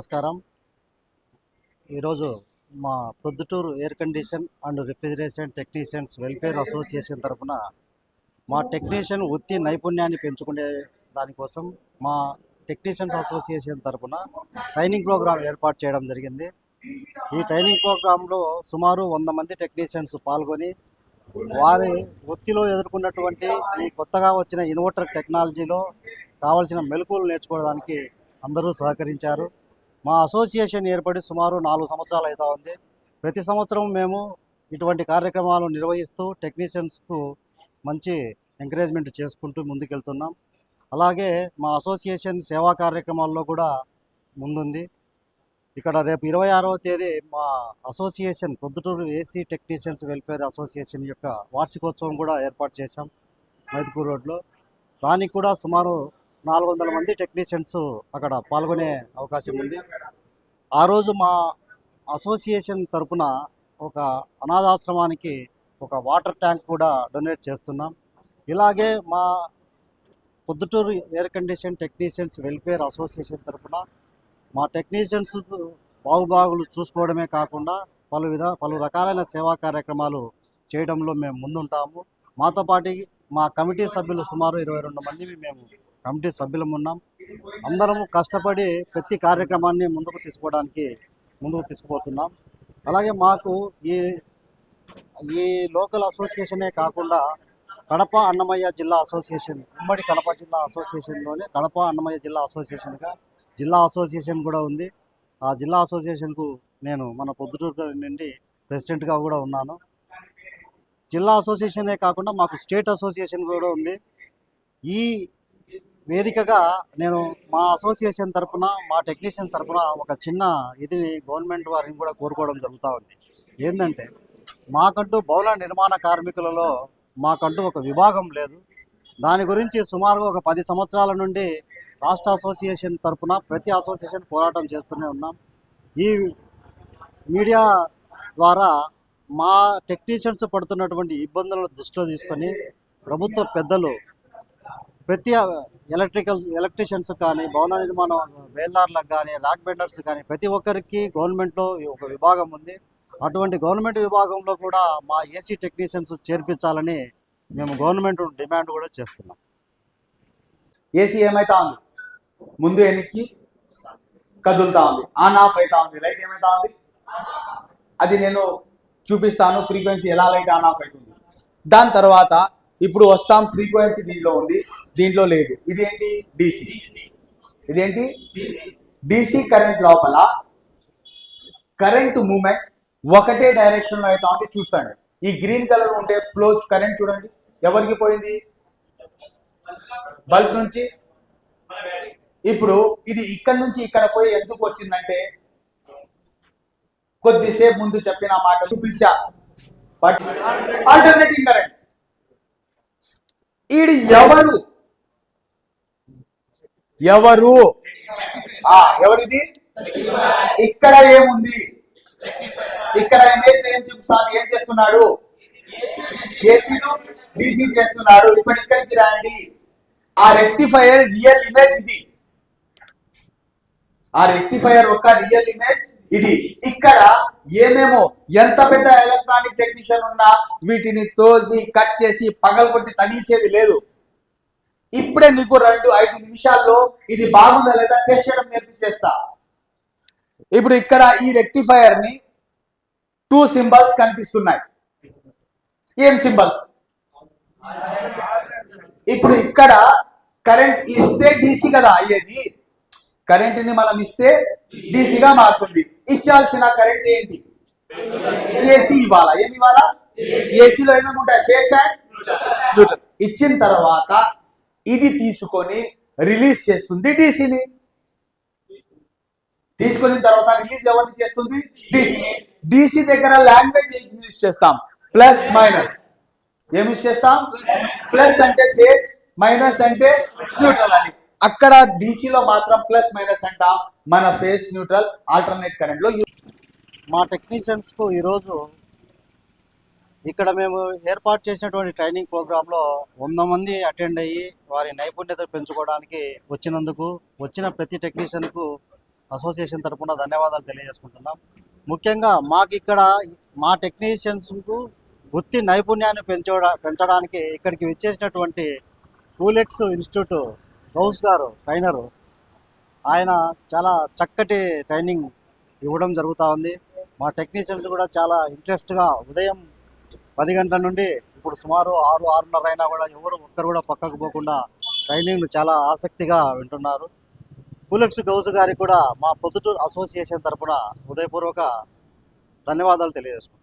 నమస్కారం. ఈరోజు మా Proddatur air condition and refrigeration technicians welfare association తరఫున మా టెక్నీషియన్ వృత్తి నైపుణ్యాన్ని పెంచుకునే దానికోసం మా టెక్నీషియన్స్ అసోసియేషన్ తరఫున ట్రైనింగ్ ప్రోగ్రాం ఏర్పాటు చేయడం జరిగింది. ఈ ట్రైనింగ్ ప్రోగ్రాంలో సుమారు 100 మంది టెక్నీషియన్స్ పాల్గొని వారి వృత్తిలో ఎదుర్కొన్నటువంటి ఈ కొత్తగా వచ్చిన ఇన్వర్టర్ టెక్నాలజీలో కావాల్సిన మెలకువలు నేర్చుకోవడానికి అందరూ సహకరించారు. మా అసోసియేషన్ ఏర్పడి సుమారు 4 సంవత్సరాలు అవుతా ఉంది. ప్రతి సంవత్సరం మేము ఇటువంటి కార్యక్రమాలు నిర్వహిస్తూ టెక్నీషియన్స్కు మంచి ఎంకరేజ్మెంట్ చేసుకుంటూ ముందుకెళ్తున్నాం. అలాగే మా అసోసియేషన్ సేవా కార్యక్రమాల్లో కూడా ముందుంది. ఇక్కడ రేపు 26వ తేదీ మా association Proddatur AC technicians welfare association యొక్క వార్షికోత్సవం కూడా ఏర్పాటు చేశాం మైదుకూరు రోడ్లో. దానికి కూడా సుమారు 400 మంది టెక్నీషియన్స్ అక్కడ పాల్గొనే అవకాశం ఉంది. ఆ రోజు మా అసోసియేషన్ తరఫున ఒక అనాథాశ్రమానికి ఒక వాటర్ ట్యాంక్ కూడా డొనేట్ చేస్తున్నాం. ఇలాగే మా Proddatur air condition technicians welfare association తరఫున మా టెక్నీషియన్స్ బాగుబాగులు చూసుకోవడమే కాకుండా పలు రకాలైన సేవా కార్యక్రమాలు చేయడంలో మేము ముందుంటాము. మాతో పాటు మా కమిటీ సభ్యులు సుమారు 22 మంది మేము కమిటీ సభ్యులం ఉన్నాం. అందరము కష్టపడి ప్రతి కార్యక్రమాన్ని ముందుకు తీసుకుపోతున్నాం. అలాగే మాకు ఈ లోకల్ అసోసియేషనే కాకుండా కడప అన్నమయ్య జిల్లా అసోసియేషన్, ఉమ్మడి కడప జిల్లా అసోసియేషన్లోనే కడప అన్నమయ్య జిల్లా అసోసియేషన్గా జిల్లా అసోసియేషన్ కూడా ఉంది. ఆ జిల్లా అసోసియేషన్కు నేను మన పొద్దుటూరు నుండి ప్రెసిడెంట్గా కూడా ఉన్నాను. జిల్లా అసోసియేషనే కాకుండా మాకు స్టేట్ అసోసియేషన్ కూడా ఉంది. ఈ వేదికగా నేను మా అసోసియేషన్ తరఫున మా టెక్నీషియన్ తరఫున ఒక చిన్న ఇదిని గవర్నమెంట్ వారిని కూడా కోరుకోవడం జరుగుతూ ఉంది. ఏంటంటే మాకంటూ భవన నిర్మాణ కార్మికులలో మాకంటూ ఒక విభాగం లేదు. దాని గురించి సుమారుగా ఒక 10 సంవత్సరాల నుండి రాష్ట్ర అసోసియేషన్ తరఫున ప్రతి అసోసియేషన్ పోరాటం చేస్తూనే ఉన్నాం. ఈ మీడియా ద్వారా మా టెక్నీషియన్స్ పడుతున్నటువంటి ఇబ్బందులను దృష్టిలో తీసుకొని ప్రభుత్వ పెద్దలు ప్రతి ఎలక్ట్రీషియన్స్ కానీ, భవన నిర్మాణ వేల్దారులకు కానీ, రాక్ బెండర్స్ కానీ ప్రతి ఒక్కరికి గవర్నమెంట్లో ఒక విభాగం ఉంది. అటువంటి గవర్నమెంట్ విభాగంలో కూడా మా ఏసీ టెక్నీషియన్స్ చేర్పించాలని మేము గవర్నమెంట్ డిమాండ్ కూడా చేస్తున్నాం. ఏసీ ఏమైతా ఉంది, ముందు వెనక్కి కదులుతా ఉంది, ఆన్ ఆఫ్ అవుతా ఉంది. లైట్ ఏమైతా ఉంది, అది నేను చూపిస్తాను. ఫ్రీక్వెన్సీ ఎలా లైట్ ఆన్ ఆఫ్ అవుతుంది. దాని తర్వాత ఇప్పుడు వస్తాం, ఫ్రీక్వెన్సీ దీంట్లో ఉంది, దీంట్లో లేదు. ఇదేంటి డీసీ, ఇదేంటి డీసీ కరెంట్. లోపల కరెంట్ మూమెంట్ ఒకటే డైరెక్షన్ లో అవుతా ఉంది. చూస్తాడు, ఈ గ్రీన్ కలర్ ఉంటే ఫ్లో కరెంట్ చూడండి ఎవరికి పోయింది, బల్బ్ నుంచి. ఇప్పుడు ఇది ఇక్కడ నుంచి ఇక్కడ పోయి ఎందుకు వచ్చిందంటే కొద్దిసేపు ముందు చెప్పిన మాట చూపించా, బట్ ఆల్టర్నేటింగ్ కరెంట్. ఈడు ఎవరు ఎవరిది, ఇక్కడ ఏముంది, ఇక్కడ ఏం చూపిస్తాను, ఏం చేస్తున్నాడు, ఏసీను డీసీ చేస్తున్నాడు. ఇప్పుడు ఇక్కడికి రండి, ఆ రెక్టిఫైయర్ రియల్ ఇమేజ్ ఇది, ఆ రెక్టిఫైయర్ ఒక రియల్ ఇమేజ్ ఇది. ఇక్కడ ఏమేమో ఎంత పెద్ద ఎలక్ట్రానిక్ టెక్నీషియన్ ఉన్నా వీటిని తోసి కట్ చేసి పగలగొట్టి తగిలించేది లేదు. ఇప్పుడే నీకు 2-5 నిమిషాల్లో ఇది బాగుందా లేదా టెస్ట్ చేయడం నేర్పించేస్తా. ఇప్పుడు ఇక్కడ ఈ రెక్టిఫైయర్ ని 2 సింబల్స్ కనిపిస్తున్నాయి. ఏం సింబల్స్? ఇప్పుడు ఇక్కడ కరెంట్ ఇస్తే డీసీ కదా అయ్యేది, కరెంట్ ని మనం ఇస్తే డీసీగా మారుతుంది. ఇచ్చాల్సిన కరెంట్ ఏంటి, ఏసీ ఇవ్వాలా. ఏమి ఇవ్వాలా? ఏసీలో ఏమేమి ఉంటాయి, ఫేస్ అండ్ న్యూట్రల్. ఇచ్చిన తర్వాత ఇది తీసుకొని రిలీజ్ చేస్తుంది డీసీని. తీసుకున్న తర్వాత రిలీజ్ ఎవరిని చేస్తుంది, డీసీని. డీసీ దగ్గర లాంగ్వేజ్ యూజ్ చేస్తాం, ప్లస్ మైనస్. ఏం యూజ్ చేస్తాం, ప్లస్ అంటే ఫేస్, మైనస్ అంటే న్యూట్రల్ అని. అక్కడ డీసీలో మాత్రం ప్లస్ మైనస్ అంటాం, మన ఫేస్ న్యూట్రల్ ఆల్టర్నేట్ కరెంట్ లో. మా టెక్నీషియన్స్కు ఈరోజు ఇక్కడ మేము ఏర్పాటు చేసినటువంటి ట్రైనింగ్ ప్రోగ్రాంలో 100 మంది అటెండ్ అయ్యి వారి నైపుణ్యత పెంచుకోవడానికి వచ్చినందుకు వచ్చిన ప్రతి టెక్నీషియన్కు అసోసియేషన్ తరపున ధన్యవాదాలు తెలియజేసుకుంటున్నాం. ముఖ్యంగా మాకు ఇక్కడ మా టెక్నీషియన్స్కు వృత్తి నైపుణ్యాన్ని పెంచడానికి ఇక్కడికి విచ్చేసినటువంటి కూలెక్స్ ఇన్స్టిట్యూట్ గౌస్ గారు ట్రైనరు, ఆయన చాలా చక్కటి ట్రైనింగ్ ఇవ్వడం జరుగుతూ ఉంది. మా టెక్నీషియన్స్ కూడా చాలా ఇంట్రెస్ట్గా ఉదయం 10 గంటల నుండి ఇప్పుడు సుమారు 6-6:30 అయినా కూడా ఒక్కరు కూడా పక్కకు పోకుండా ట్రైనింగ్ చాలా ఆసక్తిగా వింటున్నారు. కూలెక్స్ గౌస్ గారికి కూడా మా పొద్దుటూరు అసోసియేషన్ తరపున హృదయపూర్వక ధన్యవాదాలు తెలియజేసుకుంటున్నాను.